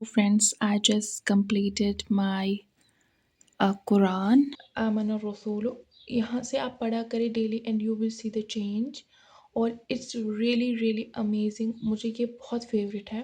Friends, I just completed my Quran. आमन रसूल यहाँ से आप पढ़ा करें daily and you will see the change और इट्स रियली रियली अमेजिंग। मुझे ये बहुत फेवरेट है।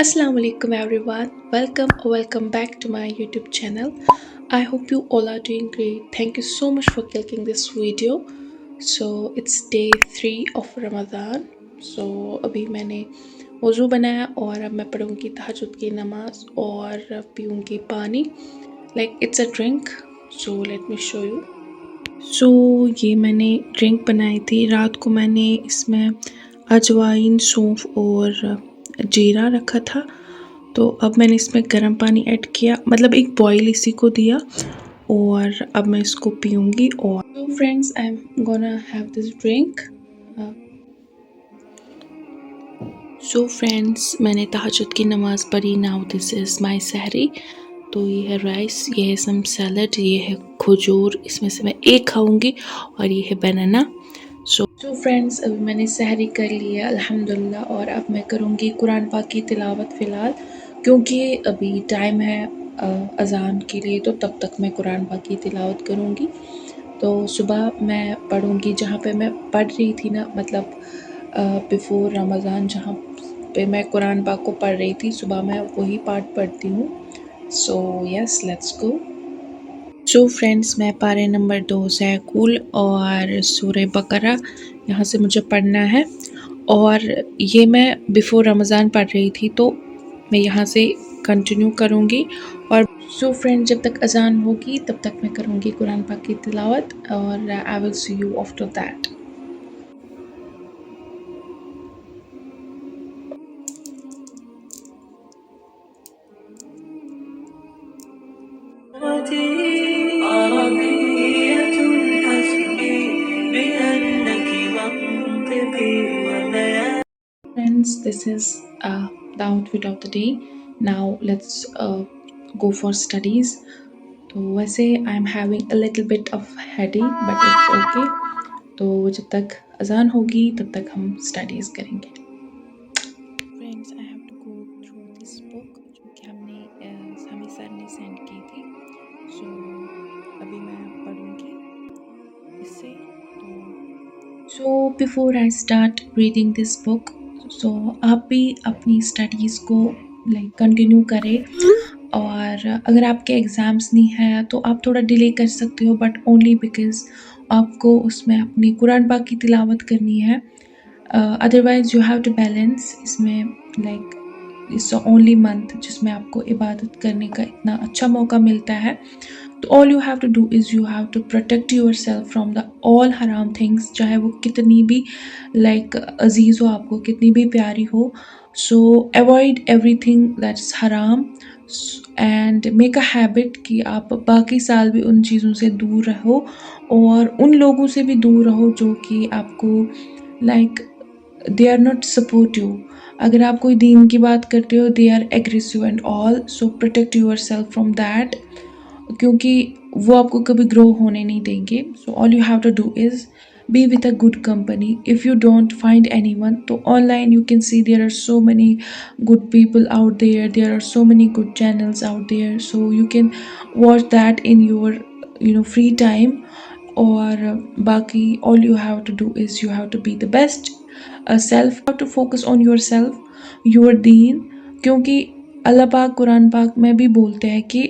Assalamu alaikum everyone. Welcome back to my YouTube channel. I hope you all are doing great. Thank you so much for clicking this video. So it's day 3 of Ramadan. So अभी मैंने वज़ू बनाया और अब मैं पढ़ूंगी तहज्जुद की नमाज और पीऊंगी पानी। Like it's a drink. So let me show you. So ये मैंने ड्रिंक बनाई थी। रात को मैंने इसमें अजवाइन, सौंफ और जीरा रखा था। तो अब मैंने इसमें गर्म पानी ऐड किया, मतलब एक बॉईल इसी को दिया और अब मैं इसको पीऊंगी। और तो friends, I am gonna have this drink. So friends, मैंने तहज्जुद की नमाज़ पढ़ी। नाउ दिस इज़ माय सहरी। तो ये है राइस, ये है सम सैलड, ये है खजूर, इसमें से मैं एक खाऊंगी और ये है बनाना। सो फ्रेंड्स, अभी मैंने सहरी कर लिया अल्हम्दुलिल्लाह और अब मैं करूँगी कुरान पाक की तिलावत फ़िलहाल, क्योंकि अभी टाइम है अज़ान के लिए, तो तब तक मैं कुरान पाक की तिलावत करूँगी। तो सुबह मैं पढ़ूँगी जहाँ पे मैं पढ़ रही थी ना, मतलब बिफ़ोर रमज़ान जहाँ पे मैं कुरान पाक को पढ़ रही थी, सुबह मैं वही पार्ट पढ़ती हूँ। So yes, let's go. So friends, मैं पारे नंबर 2 ज़ैकूल और सूरह बकरा यहाँ से मुझे पढ़ना है और ये मैं बिफ़ोर रमज़ान पढ़ रही थी, तो मैं यहाँ से कंटिन्यू करूँगी। और सो फ्रेंड्स, जब तक अज़ान होगी तब तक मैं करूँगी कुरान पाक की तिलावत और आई will see you after that. Friends, this is the outfit of the day. Now let's go for studies. तो वैसे I am having a little bit of headache but it's okay. तो जब तक अज़ान होगी तब तक हम स्टडीज़ करेंगे। Friends, I have to go through this book जो कि हमें सर ने सेंड की थी। सो अभी मैं पढ़ूँगी इससे। So before I start reading this book, so आप भी अपनी स्टडीज़ को लाइक कंटिन्यू करें। और अगर आपके एग्ज़ाम्स नहीं हैं तो आप थोड़ा डिले कर सकते हो, बट ओनली बिकॉज़ आपको उसमें अपनी कुरान पाक की तिलावत करनी है। Otherwise you have to balance. इसमें like it's the only month जिसमें आपको इबादत करने का इतना अच्छा मौका मिलता है। तो all you have to do is you have to protect yourself from the all हराम थिंग्स, चाहे वो कितनी भी लाइक अजीज़ हो, आपको कितनी भी प्यारी हो। सो अवॉइड एवरीथिंग दैट्स हराम एंड मेक अ हैबिट कि आप बाकी साल भी उन चीज़ों से दूर रहो और उन लोगों से भी दूर रहो जो कि आपको like they are not supportive. अगर आप कोई दीन की बात करते हो, they are aggressive and all. So protect yourself from that, क्योंकि वो आपको कभी ग्रो होने नहीं देंगे। So all you have to do is be with a good company. If you don't find anyone, so online you can see there are so many good people out there, there are so many good channels out there, so you can watch that in your free time. Or baki, all you have to do is you have to be the best self. You have to focus on yourself, your deen, क्योंकि अल्लाह पाक कुरान पाक में भी बोलते हैं कि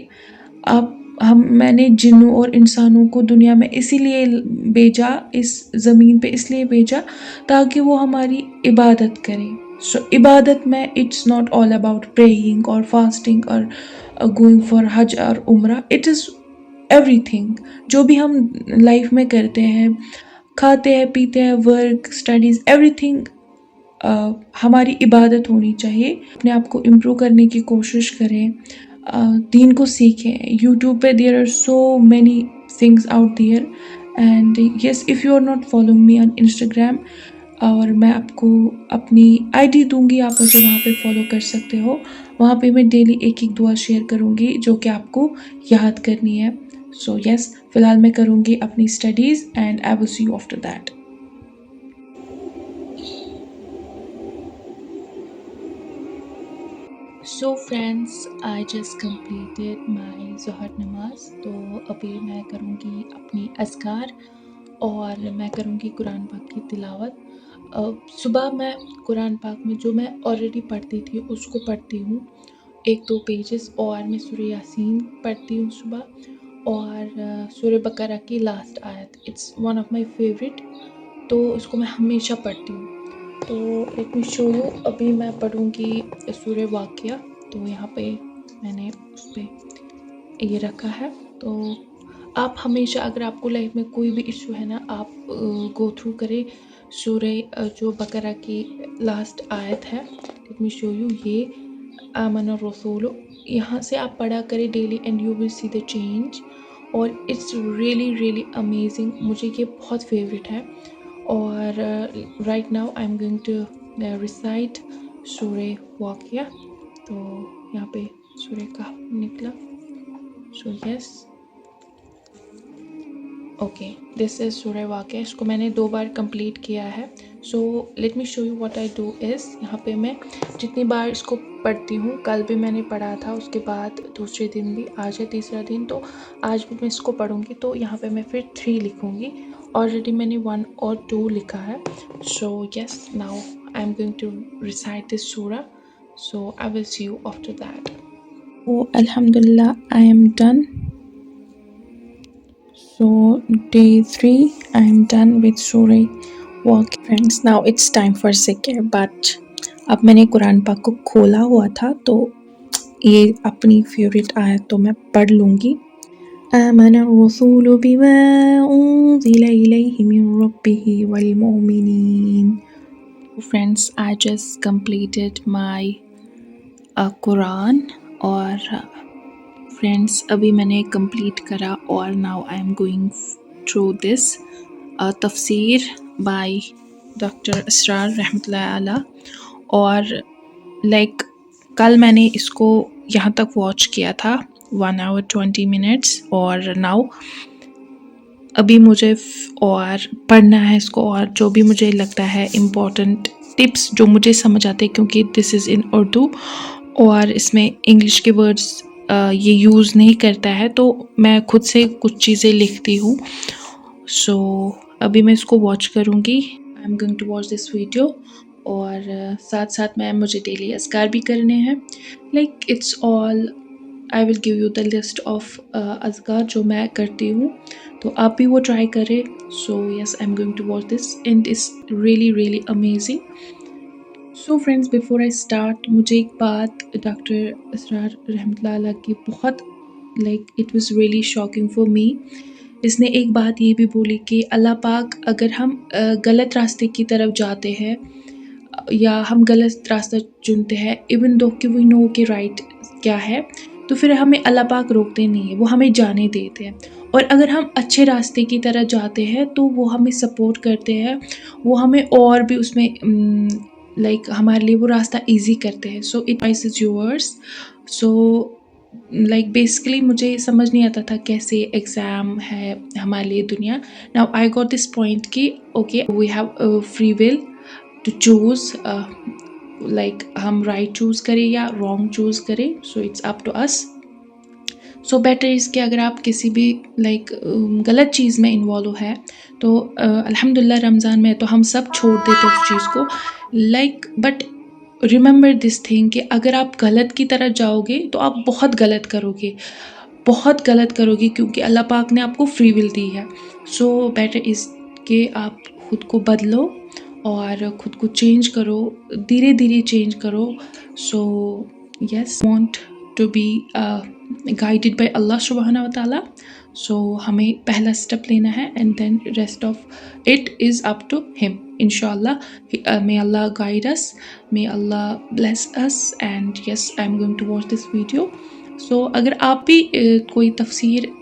मैंने जिन्नों और इंसानों को दुनिया में इसीलिए भेजा, इस ज़मीन पे इसलिए भेजा ताकि वो हमारी इबादत करें। सो इबादत में it's not all about praying और फास्टिंग और गोइंग फॉर हज और उम्रा। इट इज़ एवरीथिंग जो भी हम लाइफ में करते हैं, खाते हैं, पीते हैं, वर्क, स्टडीज़, एवरीथिंग हमारी इबादत होनी चाहिए। अपने आप को इम्प्रूव करने की कोशिश करें, दीन को सीखें। यूट्यूब पे there are so many things out there and yes, if you are not following me on Instagram, और मैं आपको अपनी आईडी दूंगी, आप मुझे वहाँ पे फॉलो कर सकते हो। वहाँ पे मैं डेली एक एक दुआ शेयर करूँगी जो कि आपको याद करनी है। सो यस, फ़िलहाल मैं करूँगी अपनी studies and I will see you after that. So friends, I just completed my ज़ोहर नमाज। तो अभी मैं करूँगी अपनी अज़कार और मैं करूँगी कुरान पाक की तिलावत। सुबह मैं कुरान पाक में जो मैं ऑलरेडी पढ़ती थी उसको पढ़ती हूँ, 1-2 पेजेस, और मैं सूरह यासीन पढ़ती हूँ सुबह, और सूरह बकरा की लास्ट आयत, it's one of my favourite, तो इसको मैं हमेशा पढ़ती हूँ। तो लेट मी शो यू, अभी मैं पढ़ूँगी सूरह वाक़िया। तो यहाँ पे मैंने उस पे ये रखा है। तो आप हमेशा, अगर आपको लाइफ में कोई भी इशू है ना, आप गो थ्रू करें सूरह जो बकरा की लास्ट आयत है। लेट मी शो यू, ये आमन रसूल, यहाँ से आप पढ़ा करें daily and you will see the change, और इट्स रियली रियली अमेजिंग। मुझे ये बहुत फेवरेट है। और right now I am going to recite सूरह वाक़िया। तो यहाँ पे सूरह का निकला। So yes, okay, this is सूरह वाक़िया। इसको मैंने 2 बार कंप्लीट किया है। So let me show you what I do is, यहाँ पे मैं जितनी बार इसको पढ़ती हूँ, कल भी मैंने पढ़ा था, उसके बाद दूसरे दिन भी, आज है तीसरा दिन, तो आज भी मैं इसको पढ़ूँगी। तो यहाँ पे मैं फिर 3 लिखूँगी, ऑलरेडी मैंने 1 और 2 लिखा है। So yes, now I am going to recite this सूरा, so I will see you after that. ओ अल्हम्दुलिल्लाह, I am done. So day 3, I am done with Surah Waqiah. Friends, now it's time for zikr, but अब मैंने कुरान पाक को खोला हुआ था, तो ये अपनी फेवरेट आयत तो मैं पढ़ लूँगी। आमन रसूलु बिमा उन्ज़िला इलैहि मिन रब्बिहि वल मुमिनीन। Friends, I just completed my Quran, और फ्रेंड्स अभी मैंने कंप्लीट करा, और now I am going through this तफसीर बाय डॉक्टर असरार रहमतुल्लाह अलैह। और लाइक कल मैंने इसको यहाँ तक वॉच किया था 1 hour 20 minutes, और नाउ अभी मुझे और पढ़ना है इसको, और जो भी मुझे लगता है इम्पोर्टेंट टिप्स जो मुझे समझ आते हैं, क्योंकि दिस इज़ इन उर्दू और इसमें इंग्लिश के वर्ड्स ये यूज़ नहीं करता है, तो मैं खुद से कुछ चीज़ें लिखती हूँ। सो अभी मैं इसको वॉच करूँगी, I am going to watch this video, और साथ साथ में मुझे डेली अज़कार भी करने हैं। Like it's all, I will give you the list of अज़कार जो मैं करती हूँ, तो आप भी वो ट्राई करें। So yes, I am going to watch this and it's really really amazing. So friends, before I start, मुझे एक बात डॉक्टर असरार रहमतुल्लाह अलैह की बहुत it was really shocking for me. इसने एक बात ये भी बोली कि अल्लाह पाक, अगर हम गलत रास्ते की तरफ जाते हैं या हम गलत रास्ता चुनते हैं, इवन दो कि वी नो कि राइट क्या है, तो फिर हमें अल्लाह पाक रोकते नहीं है, वो हमें जाने देते हैं। और अगर हम अच्छे रास्ते की तरह जाते हैं तो वो हमें सपोर्ट करते हैं, वो हमें और भी उसमें हमारे लिए वो रास्ता इजी करते हैं। So it vice is yours. So basically मुझे समझ नहीं आता था कैसे एग्ज़ाम है हमारे लिए दुनिया। Now I got this point कि okay, we have free will to choose, हम राइट चूज़ करें या रॉन्ग चूज़ करें, so it's up to us. So better is कि अगर आप किसी भी गलत चीज़ में इन्वॉल्व है, तो अल्हम्दुलिल्लाह रमज़ान में तो हम सब छोड़ देते उस चीज़ को, बट रिमेंबर दिस थिंग कि अगर आप गलत की तरफ जाओगे तो आप बहुत गलत करोगे, बहुत गलत करोगे, क्योंकि अल्लाह पाक ने आपको फ्री विल दी है। सो बेटर इज़ कि आप खुद को बदलो और खुद को चेंज करो, धीरे धीरे चेंज करो। So yes, want to be guided by Allah सुब्हाना व तआला। सो हमें पहला स्टेप लेना है and then rest of it is up to him इंशाल्लाह। May Allah guide us, may Allah bless us, and yes, I am going to watch this video. So अगर आप भी कोई तफसीर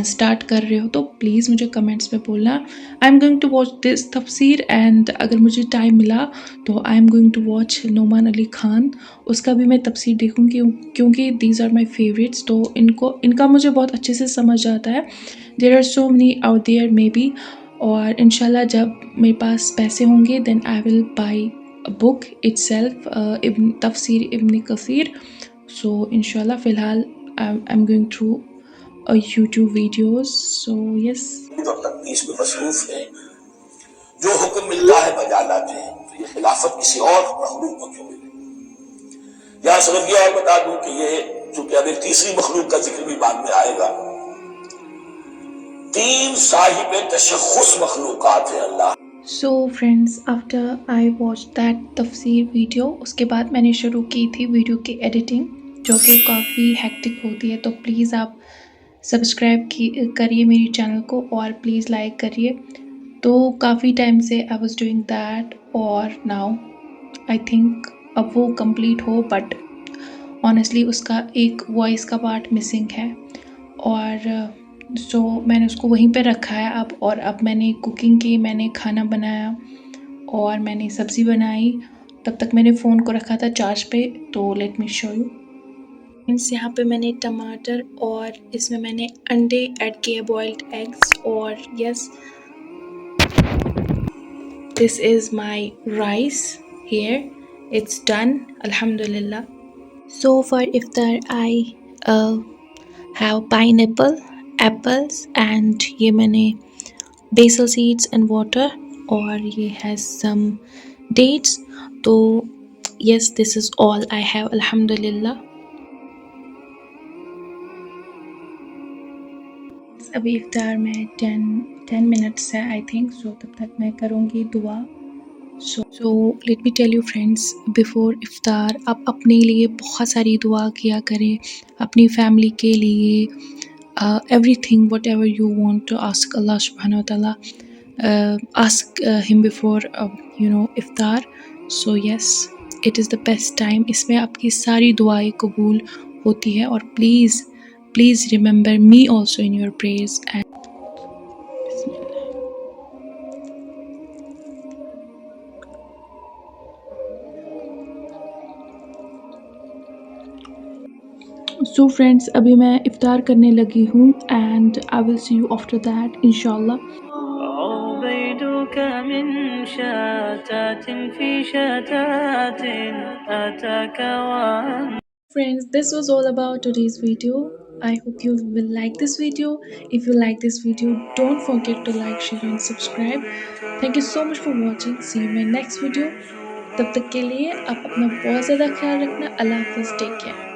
स्टार्ट कर रहे हो तो प्लीज़ मुझे कमेंट्स में बोलना। I am going to watch this तफसीर एंड अगर मुझे टाइम मिला तो I am going to watch Nouman Ali Khan, उसका भी मैं तफसीर देखूँगी क्योंकि दीज आर माई फेवरेट्स। तो इनका मुझे बहुत अच्छे से समझ आता है। There are so many out there maybe, और इंशाल्लाह जब मेरे पास पैसे होंगे then I will buy a book itself, Ibn Tafsir Ibn Kathir. So इंशाल्लाह फ़िलहाल I am going through YouTube videos. So yes. तो तक इसमें मसरूफ है, जो हुक्म मिलता है बजा लाते हैं, तो ये खिलाफत किसी और मखलूक को क्यों मिले। यहाँ सिर्फ ये और बता दूं कि ये चूंकि अब एक तीसरी मखलूक का जिक्र भी बाद में आएगा, 3 साहिब तशख्खुस मखलूकात है अल्लाह। So friends, after I watched that तफसीर वीडियो, उसके बाद मैंने शुरू की थी वीडियो की एडिटिंग, जो कि काफ़ी हेक्टिक होती है। तो प्लीज़ आप सब्सक्राइब करिए मेरी चैनल को और प्लीज़ लाइक करिए। तो काफ़ी टाइम से आई वॉज डूइंग दैट और नाउ आई थिंक अब वो कंप्लीट हो, बट ऑनेस्टली उसका एक वॉइस का पार्ट मिसिंग है और सो मैंने उसको वहीं पे रखा है अब। और अब मैंने कुकिंग की, मैंने खाना बनाया और मैंने सब्ज़ी बनाई। तब तक मैंने फ़ोन को रखा था चार्ज पे। तो लेट मी शो यू। यहाँ पे मैंने टमाटर और इसमें मैंने अंडे ऐड किए, बॉइल्ड एग्स। और yes, this is my rice here, it's done अल्हम्दुलिल्लाह। So for iftar I have pineapple, apples and ये मैंने basil seeds and water, और ये has some dates। तो yes, this is all I have अल्हम्दुलिल्लाह। अभी इफ्तार में 10 मिनट्स है आई थिंक, सो तब तक मैं करूँगी दुआ। So let me tell you friends, before इफ्तार आप अपने लिए बहुत सारी दुआ किया करें, अपनी फैमिली के लिए, everything whatever you want to ask Allah subhanahu wa ta'ala, ask him before iftar। So yes, it is the best time, इसमें आपकी सारी दुआएं कबूल होती है। और please remember me also in your prayers। And so friends, अभी मैं इफ्तार करने लगी हूँ and I will see you after that इंशाल्लाह। Friends, this was all about today's video. I hope you will like this video. If you like this video, don't forget to like, share and subscribe. Thank you so much for watching. See you in my next video. तब तक के लिए आप अपना बहुत ज़्यादा ख्याल रखना। अल्लाह हाफिज़, टेक केयर।